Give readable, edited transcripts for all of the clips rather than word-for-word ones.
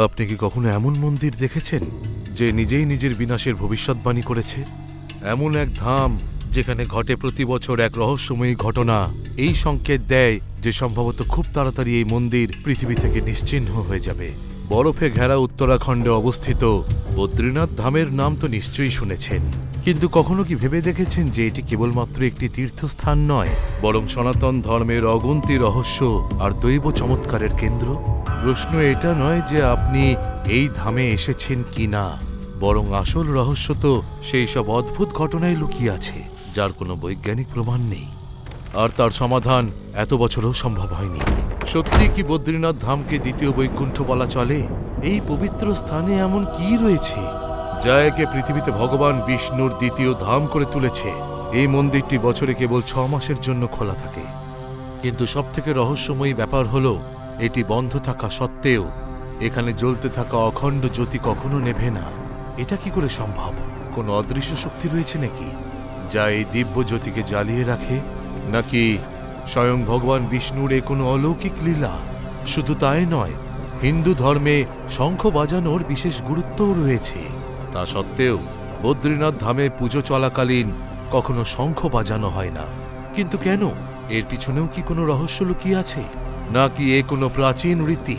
আপনি কি কখনো এমন মন্দির দেখেছেন যে নিজেই নিজের বিনাশের ভবিষ্যৎবাণী করেছে? এমন এক ধাম যেখানে ঘটে প্রতি বছর এক রহস্যময়ী ঘটনা, এই সংকেত দেয় যে সম্ভবত খুব তাড়াতাড়ি এই মন্দির পৃথিবী থেকে নিশ্চিহ্ন হয়ে যাবে। বরফে ঘেরা উত্তরাখণ্ডে অবস্থিত বদ্রীনাথ ধামের নাম তো নিশ্চয়ই শুনেছেন, কিন্তু কখনো কি ভেবে দেখেছেন যে এটি কেবলমাত্র একটি তীর্থস্থান নয়, বরং সনাতন ধর্মের অগুন্তি রহস্য আর দৈব চমৎকারের কেন্দ্র? প্রশ্ন এটা নয় যে আপনি এই ধামে এসেছেন কি না, বরং আসল রহস্য তো সেই সব অদ্ভুত ঘটনায় লুকিয়ে আছে যার কোনো বৈজ্ঞানিক প্রমাণ নেই, আর তার সমাধান এত বছরও সম্ভব হয়নি। সত্যি কি বদ্রীনাথ ধামকে দ্বিতীয় বৈকুণ্ঠ বলা চলে? এই পবিত্র স্থানে এমন কি রয়েছে যা একে পৃথিবীতে ভগবান বিষ্ণুর দ্বিতীয় ধাম করে তুলেছে? এই মন্দিরটি বছরে কেবল 6 মাসের জন্য খোলা থাকে, কিন্তু সবথেকে রহস্যময়ী ব্যাপার হল এটি বন্ধ থাকা সত্ত্বেও এখানে জ্বলতে থাকা অখণ্ড জ্যোতি কখনো নেভে না। এটা কি করে সম্ভব? কোনো অদৃশ্য শক্তি রয়েছে নাকি যা এই দিব্য জ্যোতিকে জ্বালিয়ে রাখে? নাকি স্বয়ং ভগবান বিষ্ণুর এ কোনো অলৌকিক লীলা? শুধু তাই নয়, হিন্দু ধর্মে শঙ্খ বাজানোর বিশেষ গুরুত্বও রয়েছে। তা সত্ত্বেও বদ্রীনাথ ধামে পুজো চলাকালীন কখনো শঙ্খ বাজানো হয় না। কিন্তু কেন? এর পিছনেও কি কোনো রহস্য লুকিয়ে আছে? নাকি এ কোনো প্রাচীন রীতি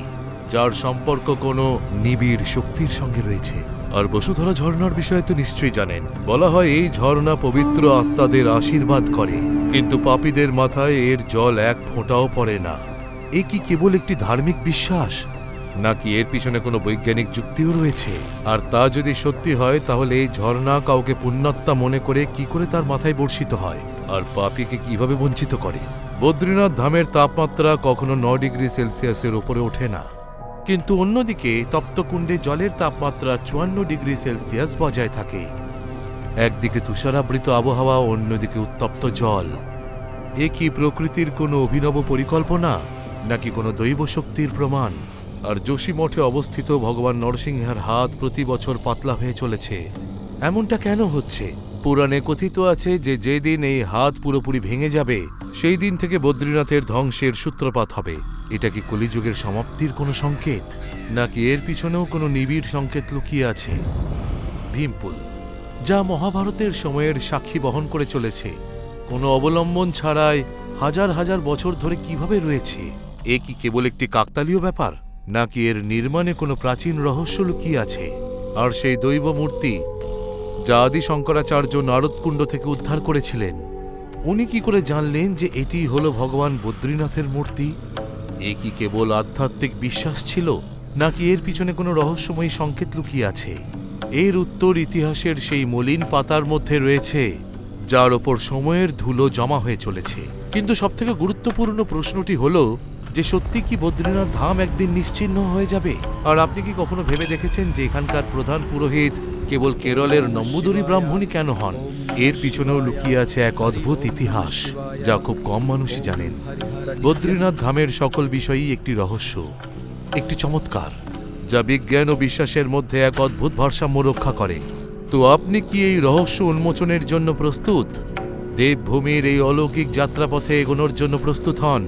যার সম্পর্ক কোনো নিবিড় শক্তির সঙ্গে রয়েছে? আর বসুধরা ঝর্ণার বিষয়ে তো নিশ্চয়ই জানেন। বলা হয় এই ঝর্ণা পবিত্র আত্মাদের আশীর্বাদ করে, কিন্তু পাপীদের মাথায় এর জল এক ফোঁটাও পড়ে না। এ কি কেবল একটি ধার্মিক বিশ্বাস, নাকি এর পিছনে কোনো বৈজ্ঞানিক যুক্তিও রয়েছে? আর তা যদি সত্যি হয়, তাহলে এই ঝর্ণা কাউকে পুণ্যাত্মা মনে করে কি করে তার মাথায় বর্ষিত হয়, আর পাপীকে কিভাবে বঞ্চিত করে? বদ্রীনাথ ধামের তাপমাত্রা কখনো 9 ডিগ্রি সেলসিয়াসের উপরে ওঠে না, কিন্তু অন্যদিকে তপ্তকুণ্ডে জলের তাপমাত্রা 54 ডিগ্রি সেলসিয়াস বজায় থাকে। একদিকে তুষারাবৃত আবহাওয়া, অন্যদিকে উত্তপ্ত জল। এ কি প্রকৃতির কোনো অভিনব পরিকল্পনা, নাকি কোনো দৈব শক্তির প্রমাণ? আর যোশী মঠে অবস্থিত ভগবান নরসিংহের হাত প্রতি বছর পাতলা হয়ে চলেছে। এমনটা কেন হচ্ছে? পুরাণে কথিত আছে যে যেদিন এই হাত পুরোপুরি ভেঙে যাবে, সেই দিন থেকে বদ্রীনাথের ধ্বংসের সূত্রপাত হবে। এটা কি কলিযুগের সমাপ্তির কোনো সংকেত, নাকি এর পিছনেও কোনো নিবিড় সংকেত লুকিয়ে আছে? ভীমপুল, যা মহাভারতের সময়ের সাক্ষী বহন করে চলেছে, কোনো অবলম্বন ছাড়াই হাজার হাজার বছর ধরে কিভাবে রয়েছে? এ কি কেবল একটি কাকতালীয় ব্যাপার, নাকি এর নির্মাণে কোনো প্রাচীন রহস্য লুকিয়ে আছে? আর সেই দৈব মূর্তি যা আদি শঙ্করাচার্য নারদকুণ্ড থেকে উদ্ধার করেছিলেন, উনি কি করে জানলেন যে এটি হলো ভগবান বদ্রীনাথের মূর্তি? এ কি কেবল আধ্যাত্মিক বিশ্বাস ছিল, নাকি এর পিছনে কোনো রহস্যময়ী সংকেত লুকিয়ে আছে? এর উত্তর ইতিহাসের সেই মলিন পাতার মধ্যে রয়েছে, যার ওপর সময়ের ধুলো জমা হয়ে চলেছে। কিন্তু সবথেকে গুরুত্বপূর্ণ প্রশ্নটি হল যে সত্যি কি বদ্রীনাথ ধাম একদিন নিশ্চিহ্ন হয়ে যাবে? আর আপনি কি কখনো ভেবে দেখেছেন যে এখানকার প্রধান পুরোহিত কেবল কেরলের নম্বুদরি ব্রাহ্মণই কেন হন? এর পিছনেও লুকিয়ে আছে এক অদ্ভুত ইতিহাস যা খুব কম মানুষই জানেন। বদ্রীনাথ ধামের সকল বিষয়ই একটি রহস্য, একটি চমৎকার, যা বিজ্ঞান ও বিশ্বাসের মধ্যে এক অদ্ভুত ভারসাম্য রক্ষা করে। তো আপনি কি এই রহস্য উন্মোচনের জন্য প্রস্তুত? দেবভূমির এই অলৌকিক যাত্রাপথে এগোনোর জন্য প্রস্তুত হন,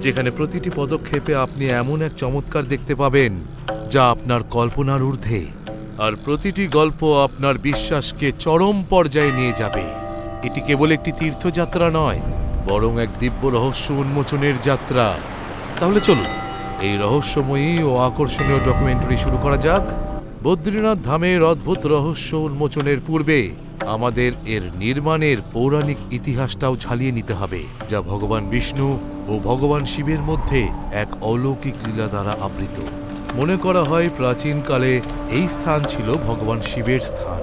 যেখানে প্রতিটি পদক্ষেপে আপনি এমন এক চমৎকার দেখতে পাবেন যা আপনার কল্পনার ঊর্ধ্বে, আর প্রতিটি গল্প আপনার বিশ্বাসকে চরম পর্যায়ে নিয়ে যাবে। এটি কেবল একটি তীর্থযাত্রা নয়, বরং এক দিব্য রহস্য উন্মোচনের যাত্রা। তাহলে চলুন এই রহস্যময়ী ও আকর্ষণীয় ডকুমেন্টারি শুরু করা যাক। বদ্রীনাথ ধামের অদ্ভুত রহস্য উন্মোচনের পূর্বে আমাদের এর নির্মাণের পৌরাণিক ইতিহাসটাও ঝালিয়ে নিতে হবে, যা ভগবান বিষ্ণু ও ভগবান শিবের মধ্যে এক অলৌকিক লীলা দ্বারা আবৃত। মনে করা হয় প্রাচীনকালে এই স্থান ছিল ভগবান শিবের স্থান,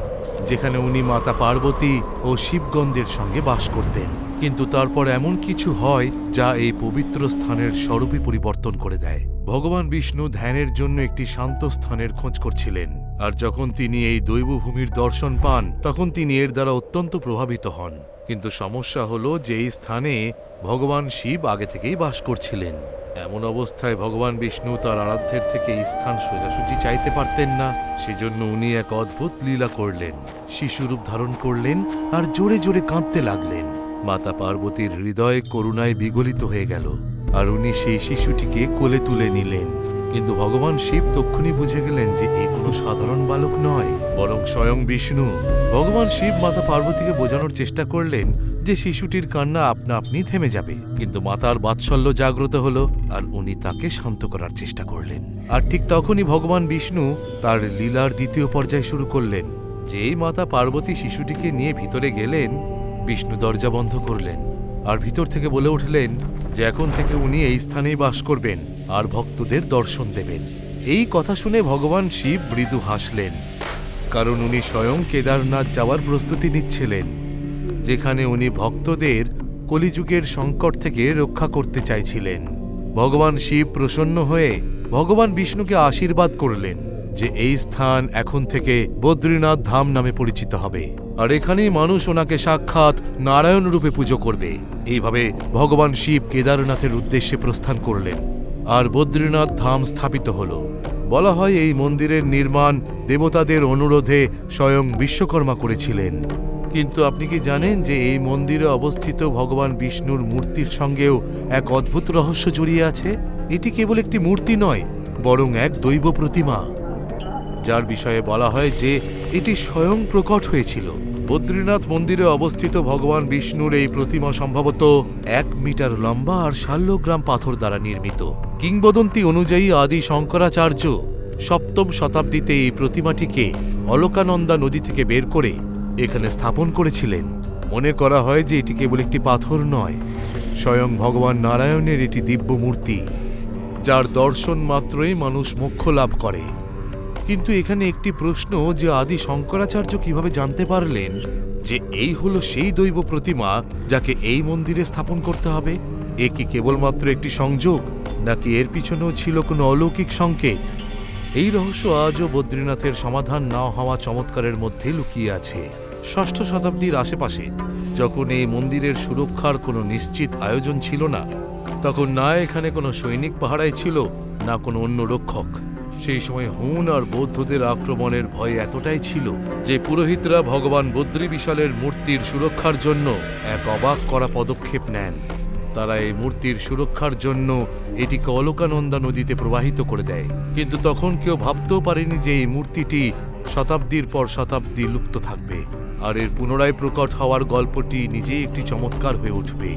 যেখানে উনি মাতা পার্বতী ও শিবগণদের সঙ্গে বাস করতেন। কিন্তু তারপর এমন কিছু হয় যা এই পবিত্র স্থানের স্বরূপই পরিবর্তন করে দেয়। ভগবান বিষ্ণু ধ্যানের জন্য একটি শান্ত স্থানের খোঁজ করছিলেন, আর যখন তিনি এই দৈবভূমির দর্শন পান, তখন তিনি এর দ্বারা অত্যন্ত প্রভাবিত হন। কিন্তু সমস্যা হলো যে এই স্থানে ভগবান শিব আগে থেকেই বাস করছিলেন। এমন অবস্থায় ভগবান বিষ্ণু তার আরাধ্যের থেকে এই স্থান সোজাসুজি চাইতে পারতেন না। সেজন্য উনি এক অদ্ভুত লীলা করলেন, শিশুরূপ ধারণ করলেন আর জোরে জোরে কাঁদতে লাগলেন। মাতা পার্বতীর হৃদয় করুণায় বিগলিত হয়ে গেল, আর উনি সেই শিশুটিকে কোলে তুলে নিলেন। কিন্তু ভগবান শিব তক্ষুনি বুঝে গেলেন যে এ কোনো সাধারণ বালক নয়, বরং স্বয়ং বিষ্ণু। ভগবান শিব মাতা পার্বতীকে বোঝানোর চেষ্টা করলেন যে শিশুটির কান্না আপনা আপনি থেমে যাবে, কিন্তু মাতার বাৎসল্য জাগ্রত হলো আর উনি তাকে শান্ত করার চেষ্টা করলেন। আর ঠিক তখনই ভগবান বিষ্ণু তার লীলার দ্বিতীয় পর্যায় শুরু করলেন। যেই মাতা পার্বতী শিশুটিকে নিয়ে ভিতরে গেলেন, বিষ্ণু দরজা বন্ধ করলেন আর ভিতর থেকে বলে উঠলেন যে এখন থেকে উনি এই স্থানেই বাস করবেন আর ভক্তদের দর্শন দেবেন। এই কথা শুনে ভগবান শিব মৃদু হাসলেন, কারণ উনি স্বয়ং কেদারনাথ যাওয়ার প্রস্তুতি নিচ্ছিলেন, যেখানে উনি ভক্তদের কলিযুগের সংকট থেকে রক্ষা করতে চাইছিলেন। ভগবান শিব প্রসন্ন হয়ে ভগবান বিষ্ণুকে আশীর্বাদ করলেন যে এই স্থান এখন থেকে বদ্রীনাথ ধাম নামে পরিচিত হবে, আর এখানেই মানুষ ওনাকে সাক্ষাৎ নারায়ণ রূপে পুজো করবে। এইভাবে ভগবান শিব কেদারনাথের উদ্দেশ্যে প্রস্থান করলেন আর বদ্রীনাথ ধাম স্থাপিত হল। বলা হয় এই মন্দিরের নির্মাণ দেবতাদের অনুরোধে স্বয়ং বিশ্বকর্মা করেছিলেন। কিন্তু আপনি কি জানেন যে এই মন্দিরে অবস্থিত ভগবান বিষ্ণুর মূর্তির সঙ্গেও এক অদ্ভুত রহস্য জড়িয়ে আছে? এটি কেবল একটি মূর্তি নয়, বরং এক দৈব প্রতিমা, যার বিষয়ে বলা হয় যে এটি স্বয়ং প্রকট হয়েছিল। বদ্রীনাথ মন্দিরে অবস্থিত ভগবান বিষ্ণুর এই প্রতিমা সম্ভবত 1 মিটার লম্বা আর 600 গ্রাম পাথর দ্বারা নির্মিত। কিংবদন্তি অনুযায়ী আদি শঙ্করাচার্য 7ম শতাব্দীতে এই প্রতিমাটিকে অলকানন্দা নদী থেকে বের করে এখানে স্থাপন করেছিলেন। মনে করা হয় যে এটি কেবল একটি পাথর নয়, স্বয়ং ভগবান নারায়ণের এটি দিব্য মূর্তি, যার দর্শন মাত্রই মানুষ মোক্ষ লাভ করে। কিন্তু এখানে একটি প্রশ্ন, যে আদি শঙ্করাচার্য কিভাবে জানতে পারলেন যে এই হলো সেই দৈব প্রতিমা যাকে এই মন্দিরে স্থাপন করতে হবে? এ কি কেবলমাত্র একটি সংযোগ, নাকি এর পিছনেও ছিল কোনো অলৌকিক সংকেত? এই রহস্য আজও বদ্রীনাথের সমাধান না হওয়া চমৎকারের মধ্যে লুকিয়ে আছে। 6ষ্ঠ শতাব্দীর আশেপাশে, যখন এই মন্দিরের সুরক্ষার কোনো নিশ্চিত আয়োজন ছিল না, তখন না এখানে কোনো সৈনিক পাহারায় ছিল, না কোনো অন্য রক্ষক। সেই সময় হুন আর বৌদ্ধদের আক্রমণের ভয় এতটাই ছিল যে পুরোহিতরা ভগবান বদ্রী বিশালের মূর্তির সুরক্ষার জন্য এক অবাক করা পদক্ষেপ নেন। তারা এই মূর্তির সুরক্ষার জন্য এটিকে অলকানন্দা নদীতে প্রবাহিত করে দেয়। কিন্তু তখন কেউ ভাবতেও পারেনি যে এই মূর্তিটি শতাব্দীর পর শতাব্দী লুপ্ত থাকবে, আর এর পুনরায় প্রকট হওয়ার গল্পটি নিজেই একটি চমৎকার হয়ে উঠবে।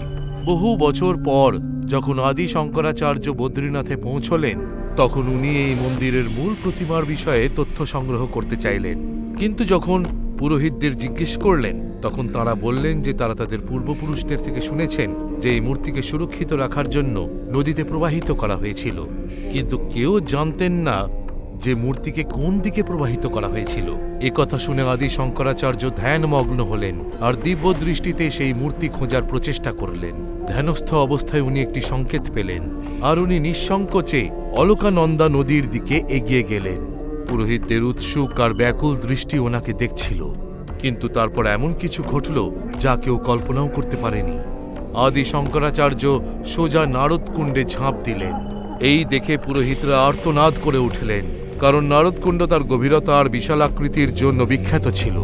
বহু বছর পর যখন আদি শঙ্করাচার্য বদ্রীনাথে পৌঁছলেন, তখন উনি এই মন্দিরের মূল প্রতিমার বিষয়ে তথ্য সংগ্রহ করতে চাইলেন। কিন্তু যখন পুরোহিতদের জিজ্ঞেস করলেন, তখন তারা বললেন যে তারা তাদের পূর্বপুরুষদের থেকে শুনেছেন যে এই মূর্তিকে সুরক্ষিত রাখার জন্য নদীতে প্রবাহিত করা হয়েছিল, কিন্তু কেউ জানতেন না যে মূর্তিকে কোন দিকে প্রবাহিত করা হয়েছিল। একথা শুনে আদি শঙ্করাচার্য ধ্যানমগ্ন হলেন আর দিব্য দৃষ্টিতে সেই মূর্তি খোঁজার প্রচেষ্টা করলেন। ধ্যানস্থ অবস্থায় উনি একটি সংকেত পেলেন আর উনি নিঃসংকোচে অলকানন্দা নদীর দিকে এগিয়ে গেলেন। পুরোহিতদের উৎসুক আর ব্যাকুল দৃষ্টি ওনাকে দেখছিল, কিন্তু তারপর এমন কিছু ঘটল যা কেউ কল্পনাও করতে পারেনি। আদি শঙ্করাচার্য সোজা নারদকুণ্ডে ঝাঁপ দিলেন। এই দেখে পুরোহিতরা আর্তনাদ করে উঠলেন, কারণ নারদকুণ্ড তার গভীরতা আর বিশালাকৃতির জন্য বিখ্যাত ছিল।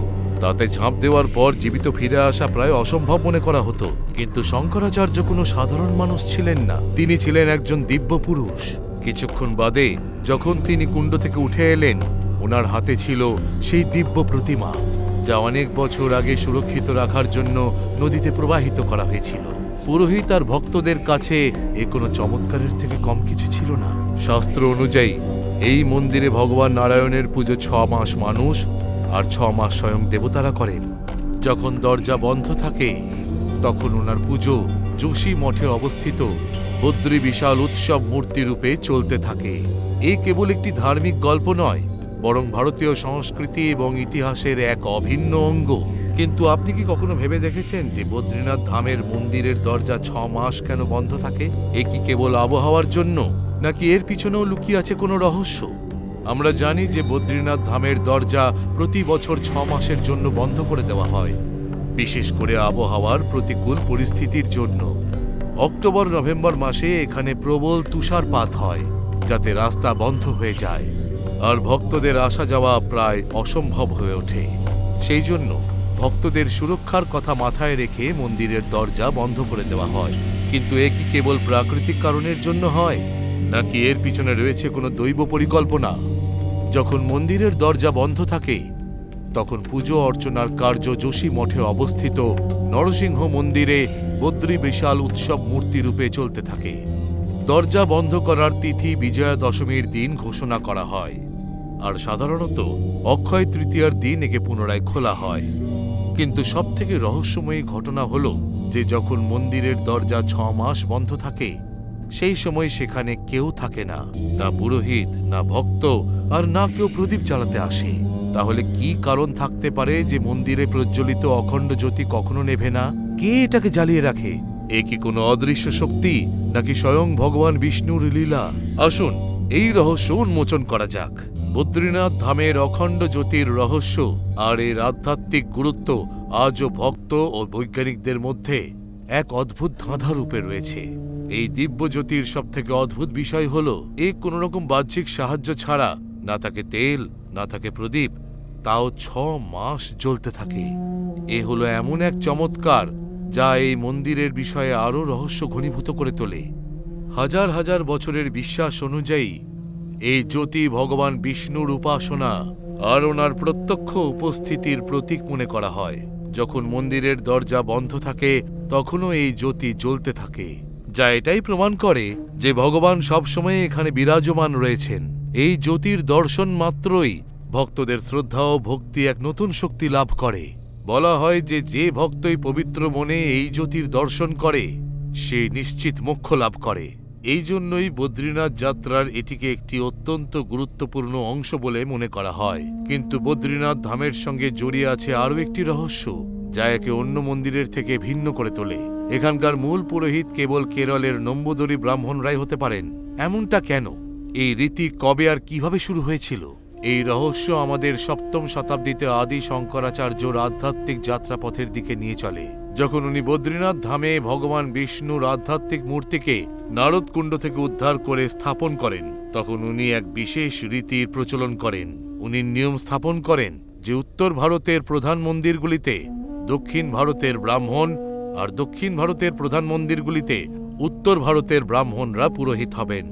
তাতে ঝাঁপ দেওয়ার পর জীবিত ফিরে আসা প্রায় অসম্ভব মনে করা হতো। কিন্তু শঙ্করাচার্য কোনো সাধারণ মানুষ ছিলেন না, তিনি ছিলেন একজন দিব্য পুরুষ। কিছুক্ষণ বাদে যখন তিনি কুণ্ড থেকে উঠে এলেন, ওনার হাতে ছিল সেই দিব্য প্রতিমা, যা অনেক বছর আগে সুরক্ষিত রাখার জন্য নদীতে প্রবাহিত করা হয়েছিল। পুরোহিত আর ভক্তদের কাছে এ কোনো চমৎকারের থেকে কম কিছু ছিল না। শাস্ত্র অনুযায়ী এই মন্দিরে ভগবান নারায়ণের পুজো 6 মাস মানুষ আর 6 মাস স্বয়ং দেবতারা করেন। যখন দরজা বন্ধ থাকে, তখন ওনার পুজো যোশী মঠে অবস্থিত বদ্রী বিশাল উৎসব মূর্তি রূপে চলতে থাকে। এ কেবল একটি ধার্মিক গল্প নয়, বরং ভারতীয় সংস্কৃতি এবং ইতিহাসের এক অভিন্ন অঙ্গ। কিন্তু আপনি কি কখনো ভেবে দেখেছেন যে বদ্রীনাথ ধামের মন্দিরের দরজা 6 মাস কেন বন্ধ থাকে? এ কি কেবল আবহাওয়ার জন্য, নাকি এর পিছনেও লুকিয়ে আছে কোনো রহস্য? আমরা জানি যে বদ্রীনাথ ধামের দরজা প্রতি বছর 6 মাসের জন্য বন্ধ করে দেওয়া হয়, বিশেষ করে আবহাওয়ার প্রতিকূল পরিস্থিতির জন্য। অক্টোবর নভেম্বর মাসে এখানে প্রবল তুষারপাত হয়, যাতে রাস্তা বন্ধ হয়ে যায় আর ভক্তদের আসা যাওয়া প্রায় অসম্ভব হয়ে ওঠে। সেই জন্য ভক্তদের সুরক্ষার কথা মাথায় রেখে মন্দিরের দরজা বন্ধ করে দেওয়া হয়। কিন্তু এ কি কেবল প্রাকৃতিক কারণের জন্য হয়? নাকি এর পিছনে রয়েছে কোনো দৈব পরিকল্পনা? যখন মন্দিরের দরজা বন্ধ থাকে তখন পুজো অর্চনার কার্য যোশী মঠে অবস্থিত নরসিংহ মন্দিরে বদ্রী বিশাল উৎসব মূর্তি রূপে চলতে থাকে। দরজা বন্ধ করার তিথি বিজয়া দশমীর দিন ঘোষণা করা হয়, আর সাধারণত অক্ষয় তৃতীয়ার দিন একে পুনরায় খোলা হয়। কিন্তু সবথেকে রহস্যময়ী ঘটনা হলো যে যখন মন্দিরের দরজা 6 মাস বন্ধ থাকে সেই সময় সেখানে কেউ থাকে না, না পুরোহিত, না ভক্ত, আর না কেউ প্রদীপ জ্বালাতে আসে। তাহলে কি কারণ থাকতে পারে যে মন্দিরে প্রজ্বলিত অখণ্ড জ্যোতি কখনো নেভে না? কে এটাকে জ্বালিয়ে রাখে? এ কি কোনো অদৃশ্য শক্তি, নাকি স্বয়ং ভগবান বিষ্ণুর লীলা? আসুন এই রহস্য উন্মোচন করা যাক। বদ্রীনাথ ধামের অখণ্ড জ্যোতির রহস্য আর এর আধ্যাত্মিক গুরুত্ব আজও ভক্ত ও বৈজ্ঞানিকদের মধ্যে এক অদ্ভুত ধাঁধা রূপে রয়েছে। এই দিব্য জ্যোতির সবথেকে অদ্ভুত বিষয় হলো এ কোনো রকম বাহ্যিক সাহায্য ছাড়া, না থাকে তেল, না থাকে প্রদীপ, তাও 6 মাস জ্বলতে থাকে। এ হলো এমন এক চমৎকার যা এই মন্দিরের বিষয়ে আরও রহস্য ঘনীভূত করে তোলে। হাজার হাজার বছরের বিশ্বাস অনুযায়ী এই জ্যোতি ভগবান বিষ্ণুর উপাসনা আর ওনার প্রত্যক্ষ উপস্থিতির প্রতীক মনে করা হয়। যখন মন্দিরের দরজা বন্ধ থাকে তখনও এই জ্যোতি জ্বলতে থাকে, যা এটাই প্রমাণ করে যে ভগবান সবসময় এখানে বিরাজমান রয়েছেন। এই জ্যোতির দর্শন মাত্রই ভক্তদের শ্রদ্ধা ও ভক্তি এক নতুন শক্তি লাভ করে। বলা হয় যে যে ভক্তই পবিত্র মনে এই জ্যোতির দর্শন করে সে নিশ্চিত মোক্ষ লাভ করে। এই জন্যই বদ্রীনাথ যাত্রার এটিকে একটি অত্যন্ত গুরুত্বপূর্ণ অংশ বলে মনে করা হয়। কিন্তু বদ্রীনাথ ধামের সঙ্গে জড়িয়ে আছে আরও একটি রহস্য যা একে অন্য মন্দিরের থেকে ভিন্ন করে তোলে। এখানকার মূল পুরোহিত কেবল কেরলের নম্বুদরী ব্রাহ্মণরাই হতে পারেন। এমনটা কেন? এই রীতি কবে আর কিভাবে শুরু হয়েছিল? এই রহস্য আমাদের 7ম শতাব্দীতে আদি শঙ্করাচার্যর আধ্যাত্মিক যাত্রাপথের দিকে নিয়ে চলে। যখন উনি বদ্রীনাথ ধামে ভগবান বিষ্ণুর আধ্যাত্মিক মূর্তিকে নারদকুণ্ড থেকে উদ্ধার করে স্থাপন করেন, তখন উনি এক বিশেষ রীতির প্রচলন করেন। উনি নিয়ম স্থাপন করেন যে উত্তর ভারতের প্রধান মন্দিরগুলিতে দক্ষিণ ভারতের ব্রাহ্মণ, আর দক্ষিণ ভারতের প্রধান মন্দিরগুলিতে উত্তর ভারতের ব্রাহ্মণরা পুরোহিত হবেন।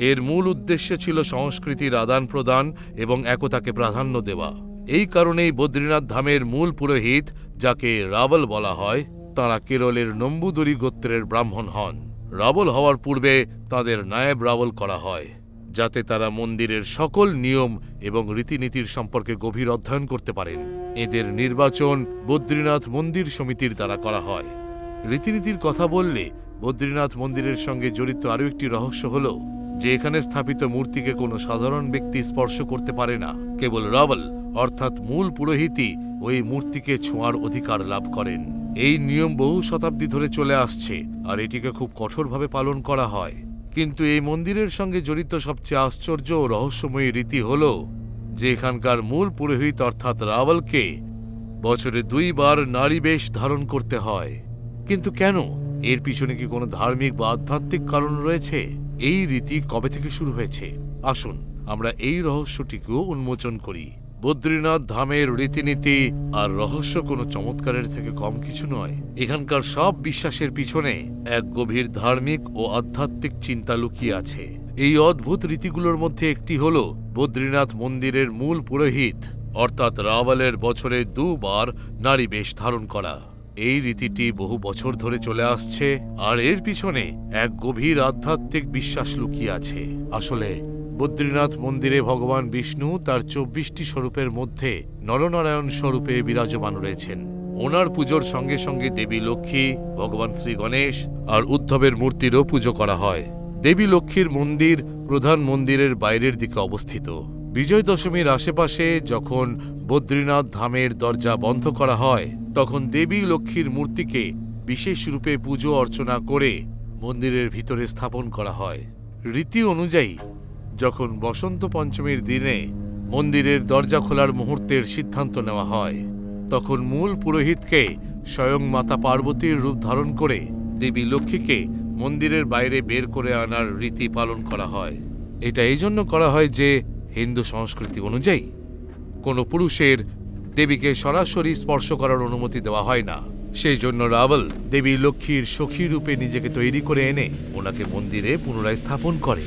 এর মূল উদ্দেশ্য ছিল সংস্কৃতির আদান প্রদান এবং একতাকে প্রাধান্য দেওয়া। এই কারণেই বদ্রীনাথ ধামের মূল পুরোহিত, যাকে রাবল বলা হয়, তাঁরা কেরলের নম্বুদরী গোত্রের ব্রাহ্মণ হন। রাবল হওয়ার পূর্বে তাঁদের নায়েব রাবল করা হয়, যাতে তারা মন্দিরের সকল নিয়ম এবং রীতিনীতির সম্পর্কে গভীর অধ্যয়ন করতে পারেন। এদের নির্বাচন বদ্রীনাথ মন্দির সমিতির দ্বারা করা হয়। রীতিনীতির কথা বললে বদ্রীনাথ মন্দিরের সঙ্গে জড়িত আরও একটি রহস্য হল যে এখানে স্থাপিত মূর্তিকে কোনো সাধারণ ব্যক্তি স্পর্শ করতে পারে না। কেবল রাবল অর্থাৎ মূল পুরোহিতই ওই মূর্তিকে ছোঁয়ার অধিকার লাভ করেন। এই নিয়ম বহু শতাব্দী ধরে চলে আসছে আর এটিকে খুব কঠোরভাবে পালন করা হয়। কিন্তু এই মন্দিরের সঙ্গে জড়িত সবচেয়ে আশ্চর্য ও রহস্যময়ী রীতি হল যে এখানকার মূল পুরোহিত অর্থাৎ রাবলকে বছরে 2 বার নারী বেশ ধারণ করতে হয়। কিন্তু কেন? এর পিছনে কি কোনো ধার্মিক বা আধ্যাত্মিক কারণ রয়েছে? এই রীতি কবে থেকে শুরু হয়েছে? আসুন আমরা এই রহস্যটিকেও উন্মোচন করি। বদ্রীনাথ ধামের রীতিনীতি আর রহস্য কোনো চমৎকারের থেকে কম কিছু নয়। এখানকার সব বিশ্বাসের পিছনে এক গভীর ধার্মিক ও আধ্যাত্মিক চিন্তা লুকিয়ে আছে। এই অদ্ভুত রীতিগুলোর মধ্যে একটি হল বদ্রীনাথ মন্দিরের মূল পুরোহিত অর্থাৎ রাবলের বছরে 2 বার নারী বেশ ধারণ করা। এই রীতিটি বহু বছর ধরে চলে আসছে আর এর পিছনে এক গভীর আধ্যাত্মিক বিশ্বাস লুকিয়ে আছে। আসলে বদ্রীনাথ মন্দিরে ভগবান বিষ্ণু তার 24টি স্বরূপের মধ্যে নরনারায়ণ স্বরূপে বিরাজমান রয়েছেন। ওনার পুজোর সঙ্গে সঙ্গে দেবী লক্ষ্মী, ভগবান শ্রী গণেশ আর উদ্ধবের মূর্তিরও পুজো করা হয়। দেবী লক্ষ্মীর মন্দির প্রধান মন্দিরের বাইরের দিকে অবস্থিত। বিজয় দশমীর আশেপাশে যখন বদ্রীনাথ ধামের দরজা বন্ধ করা হয় তখন দেবী লক্ষ্মীর মূর্তিকে বিশেষ রূপে পুজো অর্চনা করে মন্দিরের ভিতরে স্থাপন করা হয়। রীতি অনুযায়ী যখন বসন্ত পঞ্চমীর দিনে মন্দিরের দরজা খোলার মুহূর্তের সিদ্ধান্ত নেওয়া হয় তখন মূল পুরোহিতকে স্বয়ং মাতা পার্বতীর রূপ ধারণ করে দেবী লক্ষ্মীকে মন্দিরের বাইরে বের করে আনার রীতি পালন করা হয়। এটা এই জন্য করা হয় যে হিন্দু সংস্কৃতি অনুযায়ী কোনো পুরুষের দেবীকে সরাসরি স্পর্শ করার অনুমতি দেওয়া হয় না। সেই জন্য রাবল দেবী লক্ষ্মীর সখী রূপে নিজেকে তৈরি করে এনে ওনাকে মন্দিরে পুনরায় স্থাপন করে।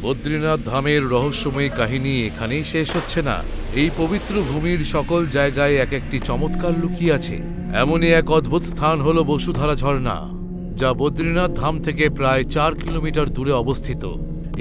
বদ্রীনাথ ধামের রহস্যময় কাহিনী এখানেই শেষ হচ্ছে না। এই পবিত্র ভূমির সকল জায়গায় এক একটি চমৎকার লুকিয়ে আছে। এমনই এক অদ্ভুত স্থান হল বসুধারা ঝর্ণা, যা বদ্রীনাথ ধাম থেকে প্রায় 4 কিলোমিটার দূরে অবস্থিত।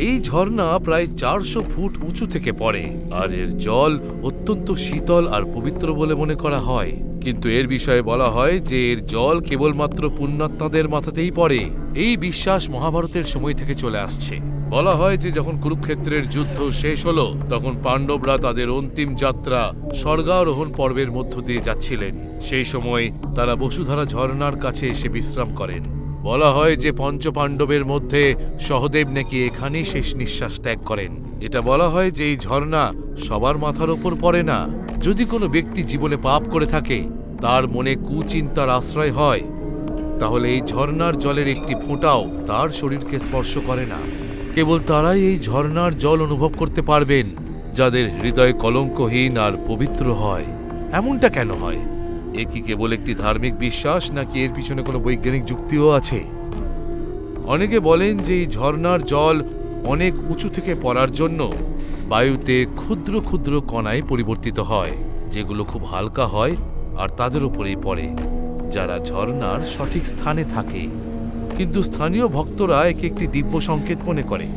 এই ঝর্ণা প্রায় 400 ফুট উঁচু থেকে পড়ে, আর এর জল অত্যন্ত শীতল আর পবিত্র বলে মনে করা হয়। কিন্তু এর বিষয়ে বলা হয় যে এর জল কেবলমাত্র পুণ্যাত্মাদের মাথাতেই পড়ে। এই বিশ্বাস মহাভারতের সময় থেকে চলে আসছে। বলা হয় যে যখন কুরুক্ষেত্রের যুদ্ধ শেষ হলো, তখন পাণ্ডবরা তাদের অন্তিম যাত্রা স্বর্গারোহণ পর্বের মধ্য দিয়ে যাচ্ছিলেন। সেই সময় তারা বসুধারা ঝর্ণার কাছে এসে বিশ্রাম করেন। বলা হয় যে পঞ্চপাণ্ডবের মধ্যে সহদেব নাকি এখানেই শেষ নিঃশ্বাস ত্যাগ করেন। এটা বলা হয় যে এই ঝর্ণা সবার মাথার ওপর পড়ে না। যদি কোনো ব্যক্তি জীবনে পাপ করে থাকে, তার মনে কুচিন্তার আশ্রয় হয়, তাহলে এই ঝর্ণার জলের একটি ফোঁটাও তার শরীরকে স্পর্শ করে না। কেবল তারাই এই ঝর্ণার জল অনুভব করতে পারবেন যাদের হৃদয় কলঙ্কহীন আর পবিত্র হয়। এমনটা কেন হয়? এ কি কেবল একটি ধার্মিক বিশ্বাস, নাকি এর পিছনে কোনো বৈজ্ঞানিক যুক্তিও আছে? অনেকে বলেন যে এই ঝর্ণার জল অনেক উঁচু থেকে পড়ার জন্য বায়ুতে ক্ষুদ্র ক্ষুদ্র কণায় পরিবর্তিত হয়, যেগুলো খুব হালকা হয় আর তাদের উপরেই পড়ে, যারা ঝর্ণার সঠিক স্থানে থাকে। কিন্তু স্থানীয় ভক্তরা একে একটি দিব্য সংকেত মনে করে,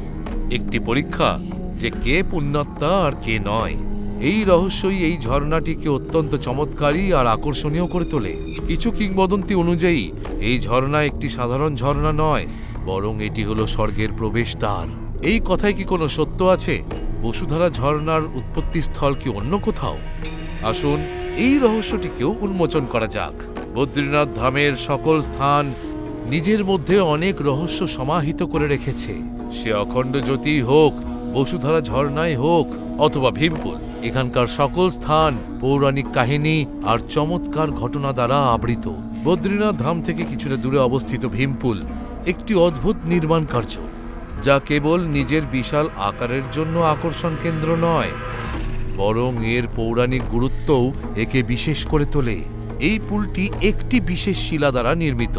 একটি পরীক্ষা যে কে পুণ্যাত্মা আর কে নয়। এই রহস্যই এই ঝর্ণাটিকে অত্যন্ত চমৎকারী আর আকর্ষণীয় করে তোলে। কিছু কিংবদন্তি অনুযায়ী এই ঝর্ণা একটি সাধারণ ঝর্ণা নয়, বরং এটি হলো স্বর্গের প্রবেশদ্বার। এই কথায় কি কোনো সত্য আছে? বসুধারা ঝর্ণার উৎপত্তি স্থল কি অন্য কোথাও? আসুন এই রহস্যটিকেও উন্মোচন করা যাক। বদ্রীনাথ ধামের সকল স্থান নিজের মধ্যে অনেক রহস্য সমাহিত করে রেখেছে। সে অখণ্ড জ্যোতি হোক, বসুধারা ঝর্ণাই হোক, অথবা ভীমপুল, এখানকার সকল স্থান পৌরাণিক কাহিনী আর চমৎকার ঘটনা দ্বারা আবৃত। বদ্রীনাথ ধাম থেকে কিছুটা দূরে অবস্থিত ভীমপুল একটি অদ্ভুত নির্মাণ কার্য, যা কেবল নিজের বিশাল আকারের জন্য আকর্ষণ কেন্দ্র নয়, বরং এর পৌরাণিক গুরুত্বও একে বিশেষ করে তোলে। এই পুলটি একটি বিশেষ শিলা দ্বারা নির্মিত,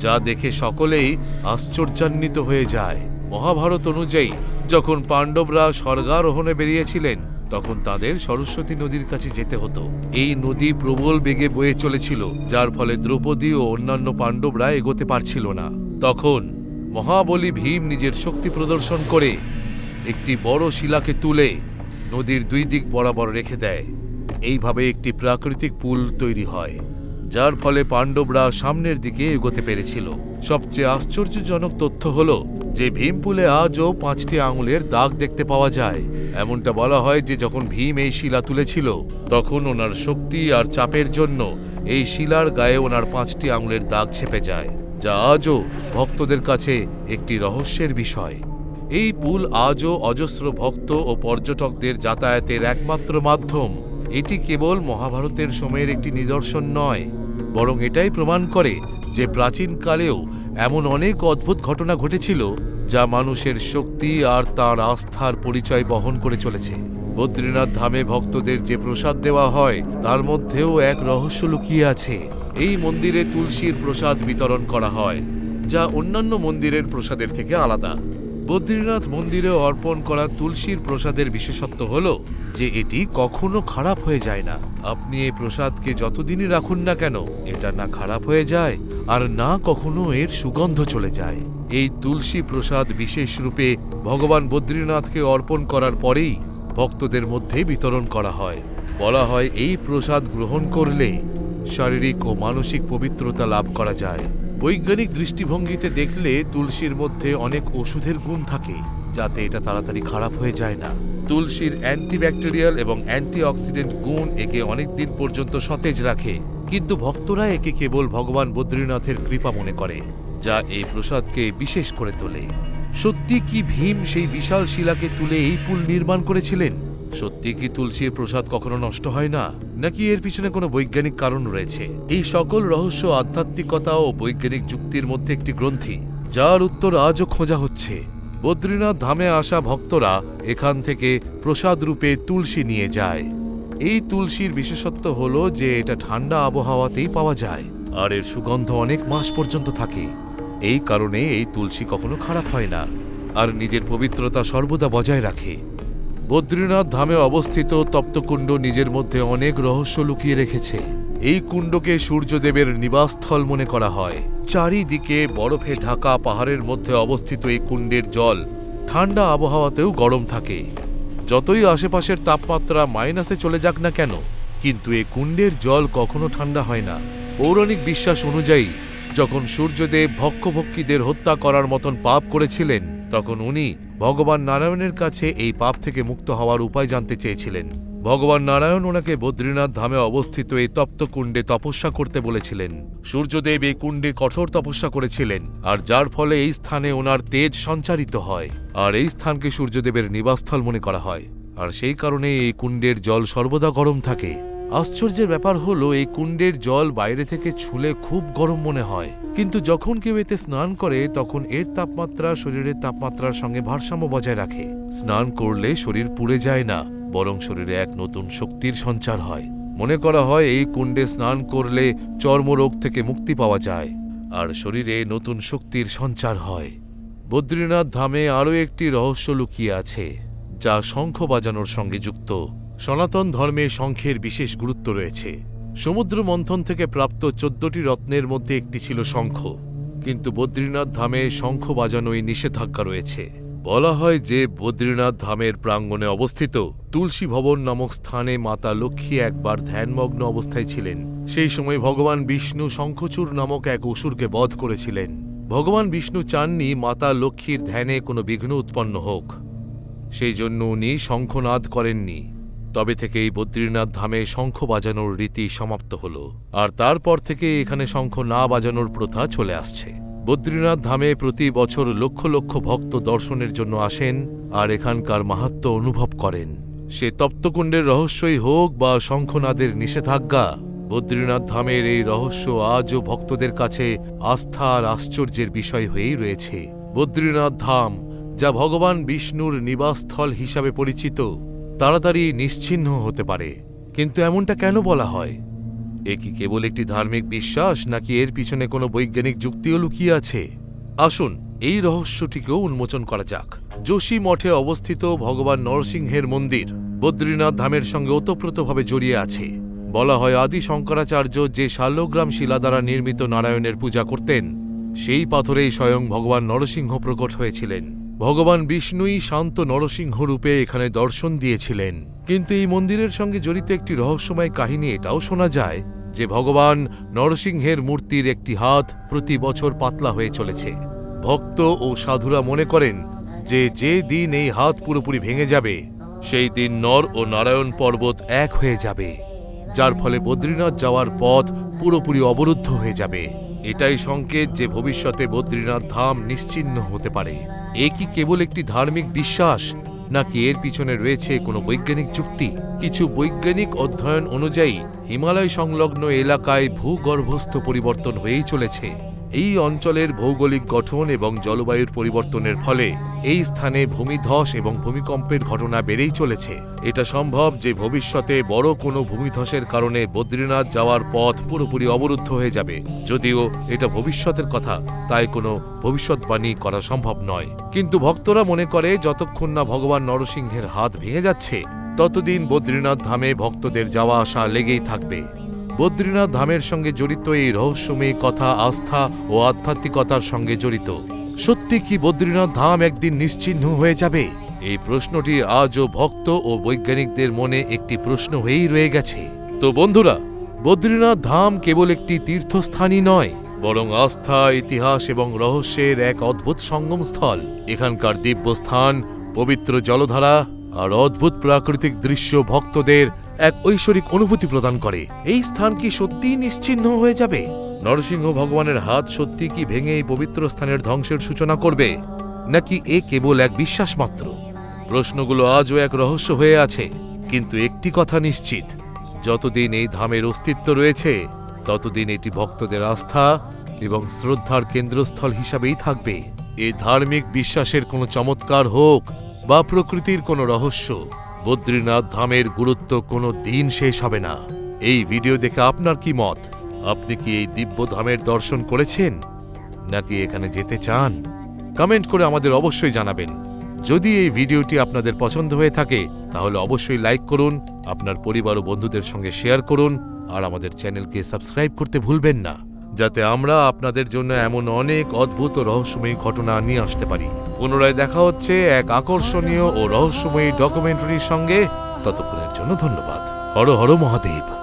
যা দেখে সকলেই আশ্চর্যান্বিত হয়ে যায়। মহাভারত অনুযায়ী যখন পাণ্ডবরা স্বর্গারোহণে বেরিয়েছিলেন, তখন তাদের সরস্বতী নদীর কাছে যেতে হতো। এই নদী প্রবল বেগে বয়ে চলেছিল, যার ফলে দ্রৌপদী ও অন্যান্য পাণ্ডবরা এগোতে পারছিল না। তখন মহাবলী ভীম নিজের শক্তি প্রদর্শন করে একটি বড় শিলাকে তুলে নদীর দুই দিক বরাবর রেখে দেয়। এইভাবে একটি প্রাকৃতিক পুল তৈরি হয়, যার ফলে পাণ্ডবরা সামনের দিকে এগোতে পেরেছিল। সবচেয়ে আশ্চর্যজনক তথ্য হলো যে ভীমপুলে আজও 5টি আঙুলের দাগ দেখতে পাওয়া যায়। এমনটা বলা হয় যে যখন ভীম এই শিলা তুলেছিল, তখন ওনার শক্তি আর চাপের জন্য এই শিলার গায়ে ওনার 5টি আঙুলের দাগ ছেপে যায়, যা আজও ভক্তদের কাছে একটি রহস্যের বিষয়। এই পুল আজও অজস্র ভক্ত ও পর্যটকদের যাতায়াতের একমাত্র মাধ্যম। এটি কেবল মহাভারতের সময়ের একটি নিদর্শন নয়, বরং এটাই প্রমাণ করে যে প্রাচীনকালেও এমন অনেক অদ্ভুত ঘটনা ঘটেছিল, যা মানুষের শক্তি আর তার আস্থার পরিচয় বহন করে চলেছে। বদ্রীনাথ ধামে ভক্তদের যে প্রসাদ দেওয়া হয়, তার মধ্যেও এক রহস্য লুকিয়ে আছে। এই মন্দিরে তুলসীর প্রসাদ বিতরণ করা হয়, যা অন্যান্য মন্দিরের প্রসাদের থেকে আলাদা। বদ্রীনাথ মন্দিরে অর্পণ করা তুলসীর প্রসাদের বিশেষত্ব হলো যে এটি কখনো খারাপ হয়ে যায় না। আপনি এই প্রসাদকে যতদিনই রাখুন না কেন, এটা না খারাপ হয়ে যায় আর না কখনো এর সুগন্ধ চলে যায়। এই তুলসী প্রসাদ বিশেষ রূপে ভগবান বদ্রীনাথকে অর্পণ করার পরেই ভক্তদের মধ্যে বিতরণ করা হয়। বলা হয় এই প্রসাদ গ্রহণ করলে শারীরিক ও মানসিক পবিত্রতা লাভ করা যায়। বৈজ্ঞানিক দৃষ্টিভঙ্গিতে দেখলে তুলসীর মধ্যে অনেক ওষুধের গুণ থাকে, যাতে এটা তাড়াতাড়ি খারাপ হয়ে যায় না। তুলসীর অ্যান্টিব্যাকটেরিয়াল এবং অ্যান্টিঅক্সিডেন্ট গুণ একে অনেক দিন পর্যন্ত সতেজ রাখে। কিন্তু ভক্তরা একে কেবল ভগবান বদ্রীনাথের কৃপা মনে করে, যা এই প্রসাদকে বিশেষ করে তোলে। সত্যি কি ভীম সেই বিশাল শিলাকে তুলে এই পুল নির্মাণ করেছিলেন? সত্যি কি তুলসীর প্রসাদ কখনো নষ্ট হয় না, নাকি এর পিছনে কোনো বৈজ্ঞানিক কারণ রয়েছে? এই সকল রহস্য আধ্যাত্মিকতা ও বৈজ্ঞানিক যুক্তির মধ্যে একটি গ্রন্থি, যার উত্তর আজও খোঁজা হচ্ছে। বদ্রীনাথ ধামে আসা ভক্তরা এখান থেকে প্রসাদ রূপে তুলসী নিয়ে যায়। এই তুলসীর বিশেষত্ব হলো যে এটা ঠান্ডা আবহাওয়াতেই পাওয়া যায়, আর এর সুগন্ধ অনেক মাস পর্যন্ত থাকে। এই কারণে এই তুলসী কখনো খারাপ হয় না। আর নিজের পবিত্রতা সর্বদা বজায় রাখে। বদ্রীনাথ ধামে অবস্থিত তপ্তকুণ্ড নিজের মধ্যে অনেক রহস্য লুকিয়ে রেখেছে। এই কুণ্ডকে সূর্যদেবের নিবাসস্থল মনে করা হয়। চারিদিকে বরফে ঢাকা পাহাড়ের মধ্যে অবস্থিত এই কুণ্ডের জল ঠান্ডা আবহাওয়াতেও গরম থাকে। যতই আশেপাশের তাপমাত্রা মাইনাসে চলে যাক না কেন, কিন্তু এই কুণ্ডের জল কখনো ঠান্ডা হয় না। পৌরাণিক বিশ্বাস অনুযায়ী যখন সূর্যদেব ভক্ষভক্ষীদের হত্যা করার মতন পাপ করেছিলেন, তখন উনি ভগবান নারায়ণের কাছে এই পাপ থেকে মুক্ত হওয়ার উপায় জানতে চেয়েছিলেন। ভগবান নারায়ণ ওনাকে বদ্রীনাথ ধামে অবস্থিত এই তপ্তকুণ্ডে তপস্যা করতে বলেছিলেন। সূর্যদেব এই কুণ্ডে কঠোর তপস্যা করেছিলেন, আর যার ফলে এই স্থানে ওনার তেজ সঞ্চারিত হয়, আর এই স্থানকে সূর্যদেবের নিবাসস্থল মনে করা হয়। আর সেই কারণে এই কুণ্ডের জল সর্বদা গরম থাকে। আশ্চর্যের ব্যাপার হলো, এই কুণ্ডের জল বাইরে থেকে ছুঁলে খুব গরম মনে হয়, কিন্তু যখন কেউ এতে স্নান করে তখন এর তাপমাত্রা শরীরের তাপমাত্রার সঙ্গে ভারসাম্য বজায় রাখে। স্নান করলে শরীর পুড়ে যায় না, বরং শরীরে এক নতুন শক্তির সঞ্চার হয়। মনে করা হয় এই কুণ্ডে স্নান করলে চর্মরোগ থেকে মুক্তি পাওয়া যায়, আর শরীরে নতুন শক্তির সঞ্চার হয়। বদ্রীনাথ ধামে আরও একটি রহস্য লুকিয়ে আছে, যা শঙ্খ বাজানোর সঙ্গে যুক্ত। সনাতন ধর্মে শঙ্খের বিশেষ গুরুত্ব রয়েছে। সমুদ্র মন্থন থেকে প্রাপ্ত 14টি রত্নের মধ্যে একটি ছিল শঙ্খ, কিন্তু বদ্রীনাথ ধামে শঙ্খ বাজানোই নিষেধাজ্ঞা রয়েছে। বলা হয় যে বদ্রীনাথ ধামের প্রাঙ্গণে অবস্থিত তুলসী ভবন নামক স্থানে মাতা লক্ষ্মী একবার ধ্যানমগ্ন অবস্থায় ছিলেন। সেই সময় ভগবান বিষ্ণু শঙ্খচূড় নামক এক অসুরকে বধ করেছিলেন। ভগবান বিষ্ণু চাননি মাতা লক্ষ্মীর ধ্যানে কোনো বিঘ্ন উৎপন্ন হোক, সেই জন্য উনি শঙ্খনাদ করেননি। তবে থেকেই বদ্রীনাথ ধামে শঙ্খ বাজানোর রীতি সমাপ্ত হল, আর তারপর থেকে এখানে শঙ্খ না বাজানোর প্রথা চলে আসছে। বদ্রীনাথ ধামে প্রতি বছর লক্ষ লক্ষ ভক্ত দর্শনের জন্য আসেন আর এখানকার মাহাত্ম্য অনুভব করেন। সে তপ্তকুণ্ডের রহস্যই হোক বা শঙ্খনাদের নিষেধাজ্ঞা, বদ্রীনাথ ধামের এই রহস্য আজও ভক্তদের কাছে আস্থা আর আশ্চর্যের বিষয় হয়েই রয়েছে। বদ্রীনাথ ধাম, যা ভগবান বিষ্ণুর নিবাসস্থল হিসাবে পরিচিত, তাড়াতাড়ি নিশ্চিহ্ন হতে পারে। কিন্তু এমনটা কেন বলা হয়? এ কি কেবল একটি ধার্মিক বিশ্বাস, নাকি এর পিছনে কোনো বৈজ্ঞানিক যুক্তিও লুকিয়ে আছে? আসুন এই রহস্যটিকেও উন্মোচন করা যাক। যোশী মঠে অবস্থিত ভগবান নরসিংহের মন্দির বদ্রীনাথ ধামের সঙ্গে ওতপ্রোতভাবে জড়িয়ে আছে। বলা হয় আদি শঙ্করাচার্য যে শাল্যগ্রাম শিলা দ্বারা নির্মিত নারায়ণের পূজা করতেন, সেই পাথরেই স্বয়ং ভগবান নরসিংহ প্রকট হয়েছিলেন। ভগবান বিষ্ণুই শান্ত নরসিংহ রূপে এখানে দর্শন দিয়েছিলেন। কিন্তু এই মন্দিরের সঙ্গে জড়িত একটি রহস্যময় কাহিনী এটাও শোনা যায় যে ভগবান নরসিংহের মূর্তির একটি হাত প্রতি বছর পাতলা হয়ে চলেছে। ভক্ত ও সাধুরা মনে করেন যে যে দিন এই হাত পুরোপুরি ভেঙে যাবে, সেই দিন নর ও নারায়ণ পর্বত এক হয়ে যাবে, যার ফলে বদ্রীনাথ যাওয়ার পথ পুরোপুরি অবরুদ্ধ হয়ে যাবে। এটাই সংকেত যে ভবিষ্যতে বদ্রীনাথ ধাম নিশ্চিহ্ন হতে পারে। এ কি কেবল একটি ধার্মিক বিশ্বাস, নাকি এর পিছনে রয়েছে কোনো বৈজ্ঞানিক যুক্তি? কিছু বৈজ্ঞানিক অধ্যয়ন অনুযায়ী হিমালয় সংলগ্ন এলাকায় ভূগর্ভস্থ পরিবর্তন হয়েই চলেছে। এই অঞ্চলের ভৌগোলিক গঠন এবং জলবায়ুর পরিবর্তনের ফলে এই স্থানে ভূমিধস এবং ভূমিকম্পের ঘটনা বেড়েই চলেছে। এটা সম্ভব যে ভবিষ্যতে বড় কোনো ভূমিধসের কারণে বদ্রীনাথ যাওয়ার পথ পুরোপুরি অবরুদ্ধ হয়ে যাবে। যদিও এটা ভবিষ্যতের কথা, তাই কোনো ভবিষ্যৎবাণী করা সম্ভব নয়। কিন্তু ভক্তরা মনে করে যতক্ষণ না ভগবান নরসিংহের হাত ভেঙে যাচ্ছে, ততদিন বদ্রীনাথ ধামে ভক্তদের যাওয়া আসা লেগেই থাকবে। বদ্রীনাথ ধামের সঙ্গে জড়িত এই রহস্যময়ী কথা আস্থা ও আধ্যাত্মিকতার সঙ্গে জড়িত। সত্যি কি বদ্রীনাথ ধাম একদিন নিশ্চিহ্ন হয়ে যাবে? এই প্রশ্নটি আজও ভক্ত ও বৈজ্ঞানিকদের মনে একটি প্রশ্ন হয়েই রয়ে গেছে। তো বন্ধুরা, বদ্রীনাথ ধাম কেবল একটি তীর্থস্থানই নয়, বরং আস্থা, ইতিহাস এবং রহস্যের এক অদ্ভুত সঙ্গমস্থল। এখানকার দিব্যস্থান, পবিত্র জলধারা আর অদ্ভুত প্রাকৃতিক দৃশ্য ভক্তদের এক ঐশ্বরিক অনুভূতি প্রদান করে। এই স্থান কি সত্যিই নিশ্চিহ্ন হয়ে যাবে? নরসিংহ ভগবানের হাত সত্যি কি ভেঙে এই পবিত্র স্থানের ধ্বংসের সূচনা করবে, নাকি এ কেবল এক বিশ্বাস মাত্র? প্রশ্নগুলো আজও এক রহস্য হয়ে আছে, কিন্তু একটি কথা নিশ্চিত, যতদিন এই ধামের অস্তিত্ব রয়েছে, ততদিন এটি ভক্তদের আস্থা এবং শ্রদ্ধার কেন্দ্রস্থল হিসাবেই থাকবে। এই ধার্মিক বিশ্বাসের কোনো চমৎকার হোক বা প্রকৃতির কোনো রহস্য, বদ্রীনাথ ধামের গুরুত্ব কোনো দিন শেষ হবে না। এই ভিডিও দেখে আপনার কি মত? আপনি কি এই দিব্য ধামের দর্শন করেছেন, নাকি এখানে যেতে চান? কমেন্ট করে আমাদের অবশ্যই জানাবেন। যদি এই ভিডিওটি আপনাদের পছন্দ হয়ে থাকে তাহলে অবশ্যই লাইক করুন, আপনার পরিবার ও বন্ধুদের সঙ্গে শেয়ার করুন, আর আমাদের চ্যানেলকে সাবস্ক্রাইব করতে ভুলবেন না, যাতে আমরা আপনাদের জন্য এমন অনেক অদ্ভুত ও রহস্যময়ী ঘটনা নিয়ে আসতে পারি। পুনরায় দেখা হচ্ছে এক আকর্ষণীয় ও রহস্যময়ী ডকুমেন্টারির সঙ্গে। ততক্ষণের জন্য ধন্যবাদ। হর হর মহাদেব।